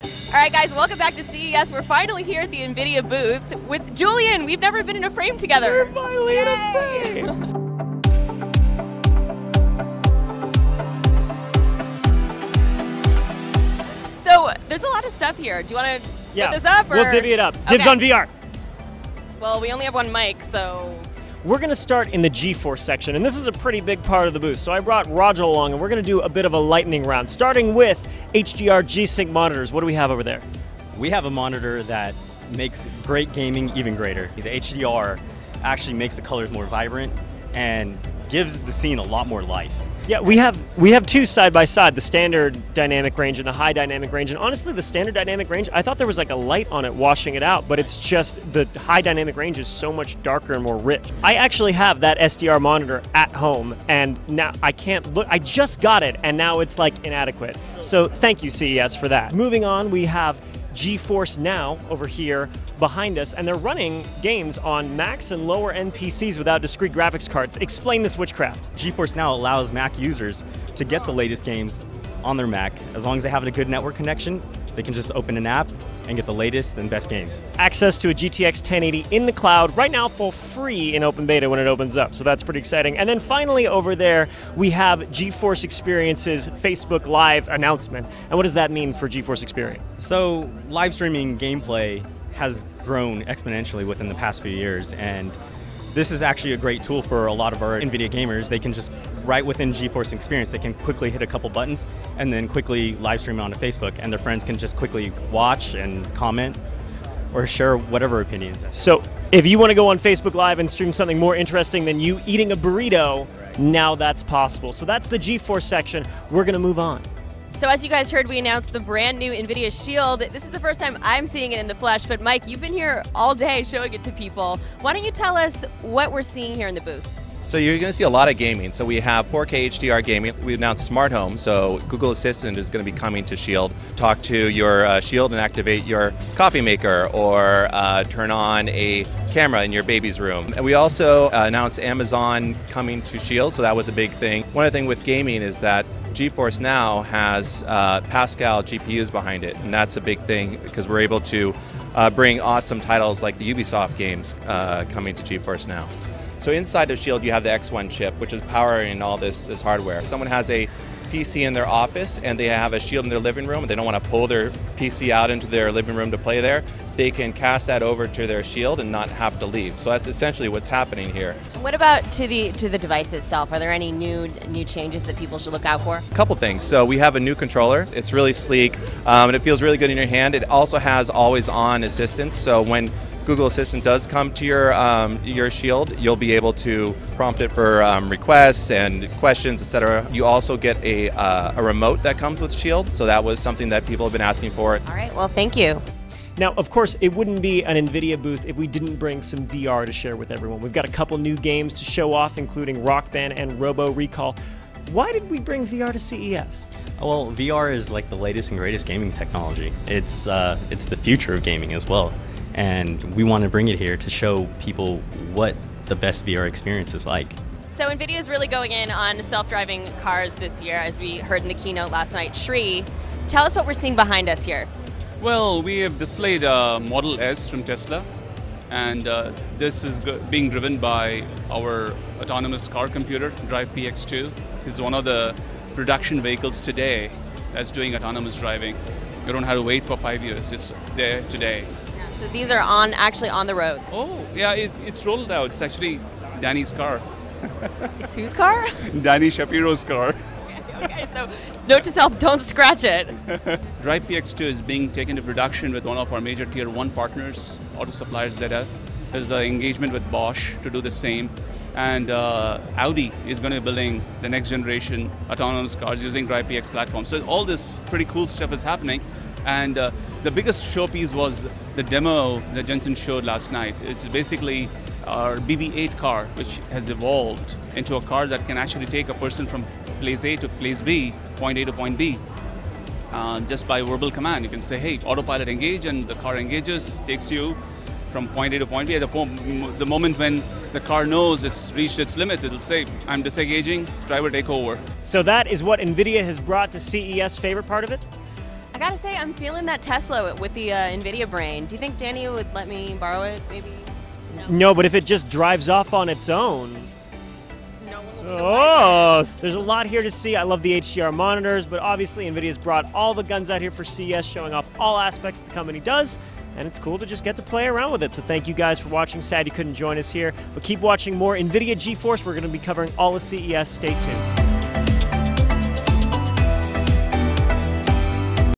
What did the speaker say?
All right, guys, welcome back to CES. We're finally here at the NVIDIA booth with Julian. We've never been in a frame together. We're finally in a frame. So there's a lot of stuff here. Do you want to split this up? Or? We'll divvy it up. Dibs on VR. Well, we only have one mic, so... We're going to start in the GeForce section, and this is a pretty big part of the booth. So I brought Roger along, and we're going to do a bit of a lightning round, starting with HDR G-Sync monitors. What do we have over there? We have a monitor that makes great gaming even greater. The HDR actually makes the colors more vibrant and gives the scene a lot more life. Yeah, we have two side by side, the standard dynamic range and the high dynamic range. And honestly, the standard dynamic range, I thought there was like a light on it washing it out, but it's just the high dynamic range is so much darker and more rich. I actually have that SDR monitor at home, and now I can't look. I just got it, and now it's like inadequate. So thank you, CES, for that. Moving on, we have GeForce Now over here behind us, and they're running games on Macs and lower end PCs without discrete graphics cards. Explain this witchcraft. GeForce Now allows Mac users to get the latest games on their Mac. As long as they have a good network connection, they can just open an app and get the latest and best games. Access to a GTX 1080 in the cloud right now for free in open beta when it opens up, so that's pretty exciting. And then finally over there, we have GeForce Experience's Facebook Live announcement. And what does that mean for GeForce Experience? So live streaming gameplay has grown exponentially within the past few years, and this is actually a great tool for a lot of our NVIDIA gamers. They can just, right within GeForce Experience, they can quickly hit a couple buttons and then quickly live stream it onto Facebook, and their friends can just quickly watch and comment or share whatever opinions. So if you want to go on Facebook Live and stream something more interesting than you eating a burrito, now that's possible. So that's the GeForce section. We're going to move on. So as you guys heard, we announced the brand new NVIDIA Shield. This is the first time I'm seeing it in the flesh, but Mike, you've been here all day showing it to people. Why don't you tell us what we're seeing here in the booth? So you're going to see a lot of gaming. So we have 4K HDR gaming. We announced Smart Home, so Google Assistant is going to be coming to Shield. Talk to your Shield and activate your coffee maker, or turn on a camera in your baby's room. And we also announced Amazon coming to Shield, so that was a big thing. One other thing with gaming is that GeForce Now has Pascal GPUs behind it, and that's a big thing because we're able to bring awesome titles like the Ubisoft games coming to GeForce Now. So inside of Shield you have the X1 chip, which is powering all this hardware. If someone has a PC in their office and they have a Shield in their living room and they don't want to pull their PC out into their living room to play there, they can cast that over to their Shield and not have to leave. So that's essentially what's happening here. What about to the device itself? Are there any new changes that people should look out for? A couple things. So we have a new controller. It's really sleek and it feels really good in your hand. It also has always-on assistance. So when Google Assistant does come to your Shield, you'll be able to prompt it for requests and questions, etc. You also get a remote that comes with Shield, so that was something that people have been asking for. All right, well, thank you. Now, of course, it wouldn't be an NVIDIA booth if we didn't bring some VR to share with everyone. We've got a couple new games to show off, including Rock Band and Robo Recall. Why did we bring VR to CES? Well, VR is like the latest and greatest gaming technology. It's the future of gaming as well. And we want to bring it here to show people what the best VR experience is like. So NVIDIA is really going in on self-driving cars this year, as we heard in the keynote last night. Shri, tell us what we're seeing behind us here. Well, we have displayed Model S from Tesla, and this is being driven by our autonomous car computer, Drive PX2. This is one of the production vehicles today that's doing autonomous driving. You don't have to wait for 5 years, it's there today. So these are actually on the road. Oh, yeah, it's rolled out. It's actually Danny's car. It's whose car? Danny Shapiro's car. Okay, so note to self, don't scratch it. Drive PX2 is being taken to production with one of our major tier 1 partners, auto suppliers ZF. There's an engagement with Bosch to do the same. And Audi is going to be building the next generation autonomous cars using Drive PX platform. So all this pretty cool stuff is happening. And the biggest showpiece was the demo that Jensen showed last night. It's basically our BB-8 car, which has evolved into a car that can actually take a person from place A to place B, point A to point B, just by verbal command. You can say, hey, autopilot engage, and the car engages, takes you from point A to point B. At the moment when the car knows it's reached its limits, it'll say, I'm disengaging, driver take over. So that is what NVIDIA has brought to CES. Favorite part of it? I gotta say, I'm feeling that Tesla with the NVIDIA brain. Do you think Danny would let me borrow it, maybe? No, but if it just drives off on its own. No one will be the Oh, there's a lot here to see. I love the HDR monitors, but obviously NVIDIA's brought all the guns out here for CES, showing off all aspects the company does, and it's cool to just get to play around with it. So thank you guys for watching. Sad you couldn't join us here, but keep watching more NVIDIA GeForce. We're going to be covering all of CES. Stay tuned.